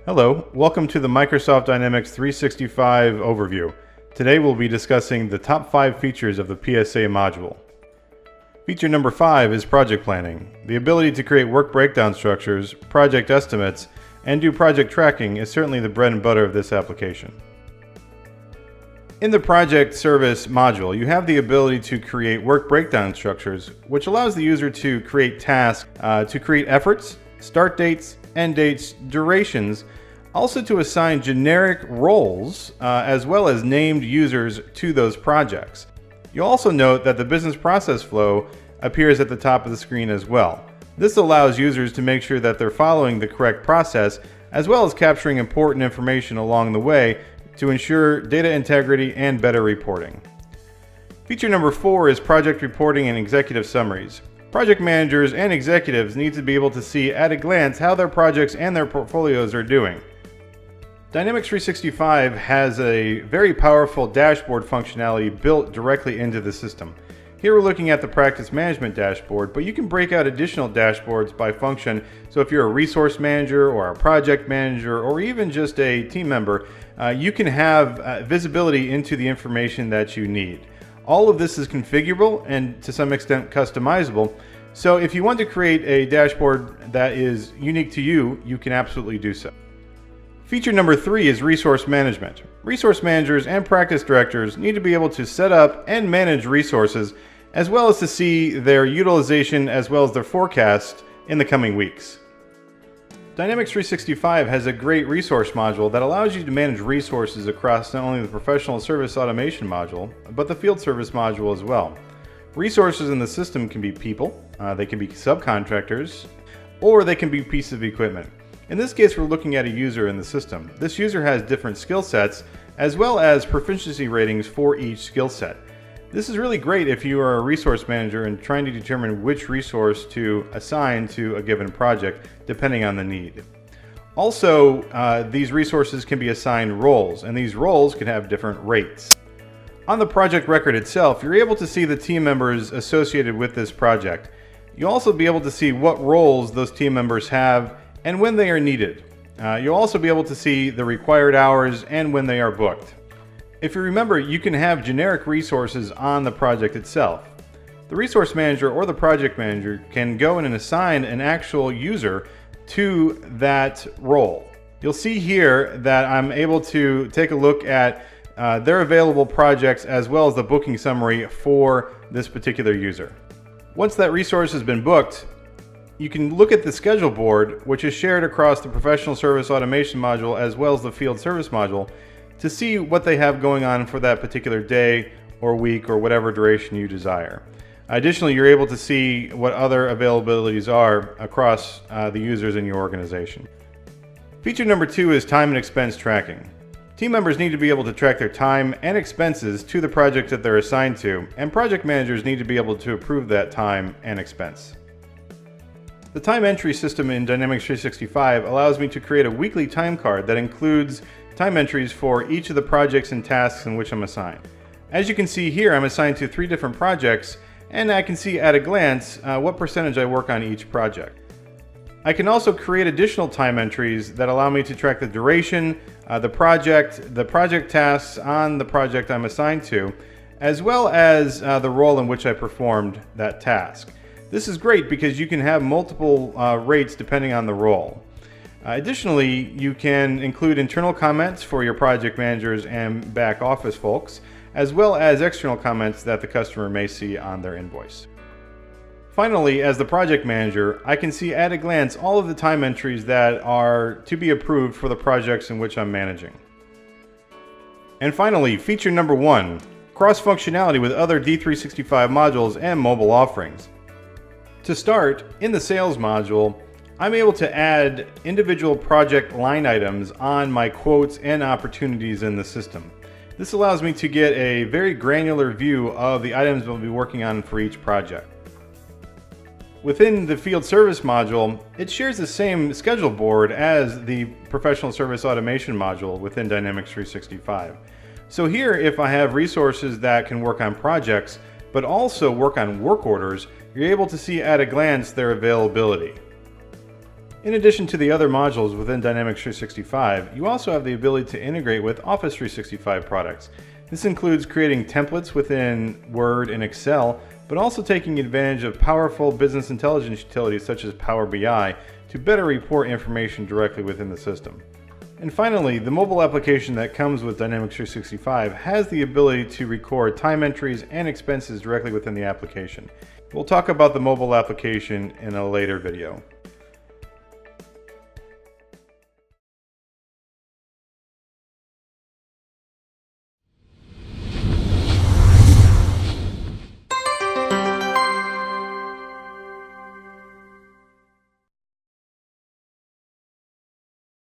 Hello, welcome to the Microsoft Dynamics 365 overview. Today we'll be discussing the top 5 features of the PSA module. Feature number 5 is project planning. The ability to create work breakdown structures, project estimates, and do project tracking is certainly the bread and butter of this application. In the project service module, you have the ability to create work breakdown structures, which allows the user to create tasks, to create efforts, start dates, end dates, durations, also to assign generic roles as well as named users to those projects. You'll also note that the business process flow appears at the top of the screen as well. This allows users to make sure that they're following the correct process as well as capturing important information along the way to ensure data integrity and better reporting. Feature number 4 is project reporting and executive summaries. Project managers and executives need to be able to see at a glance how their projects and their portfolios are doing. Dynamics 365 has a very powerful dashboard functionality built directly into the system. Here we're looking at the practice management dashboard, but you can break out additional dashboards by function. So if you're a resource manager or a project manager or even just a team member, you can have visibility into the information that you need. All of this is configurable and to some extent customizable. So if you want to create a dashboard that is unique to you, you can absolutely do so. Feature number 3 is resource management. Resource managers and practice directors need to be able to set up and manage resources, as well as to see their utilization as well as their forecast in the coming weeks. Dynamics 365 has a great resource module that allows you to manage resources across not only the professional service automation module, but the field service module as well. Resources in the system can be people, they can be subcontractors, or they can be pieces of equipment. In this case, we're looking at a user in the system. This user has different skill sets as well as proficiency ratings for each skill set. This is really great if you are a resource manager and trying to determine which resource to assign to a given project depending on the need. Also, these resources can be assigned roles, and these roles can have different rates. On the project record itself, you're able to see the team members associated with this project. You'll also be able to see what roles those team members have and when they are needed. You'll also be able to see the required hours and when they are booked. If you remember, you can have generic resources on the project itself. The resource manager or the project manager can go in and assign an actual user to that role. You'll see here that I'm able to take a look at their available projects as well as the booking summary for this particular user. Once that resource has been booked, you can look at the schedule board, which is shared across the professional service automation module as well as the field service module, to see what they have going on for that particular day or week or whatever duration you desire. Additionally, you're able to see what other availabilities are across the users in your organization. Feature number 2 is time and expense tracking. Team members need to be able to track their time and expenses to the project that they're assigned to, and project managers need to be able to approve that time and expense. The time entry system in Dynamics 365 allows me to create a weekly time card that includes time entries for each of the projects and tasks in which I'm assigned. As you can see here, I'm assigned to 3 different projects, and I can see at a glance what percentage I work on each project. I can also create additional time entries that allow me to track the duration, the project tasks on the project I'm assigned to, as well as the role in which I performed that task. This is great because you can have multiple rates depending on the role. Additionally, you can include internal comments for your project managers and back office folks, as well as external comments that the customer may see on their invoice. Finally, as the project manager, I can see at a glance all of the time entries that are to be approved for the projects in which I'm managing. And finally, feature number 1, cross-functionality with other D365 modules and mobile offerings. To start, in the sales module, I'm able to add individual project line items on my quotes and opportunities in the system. This allows me to get a very granular view of the items we'll be working on for each project. Within the field service module, it shares the same schedule board as the professional service automation module within Dynamics 365. So here, if I have resources that can work on projects, but also work on work orders, you're able to see at a glance their availability. In addition to the other modules within Dynamics 365, you also have the ability to integrate with Office 365 products. This includes creating templates within Word and Excel, but also taking advantage of powerful business intelligence utilities such as Power BI to better report information directly within the system. And finally, the mobile application that comes with Dynamics 365 has the ability to record time entries and expenses directly within the application. We'll talk about the mobile application in a later video.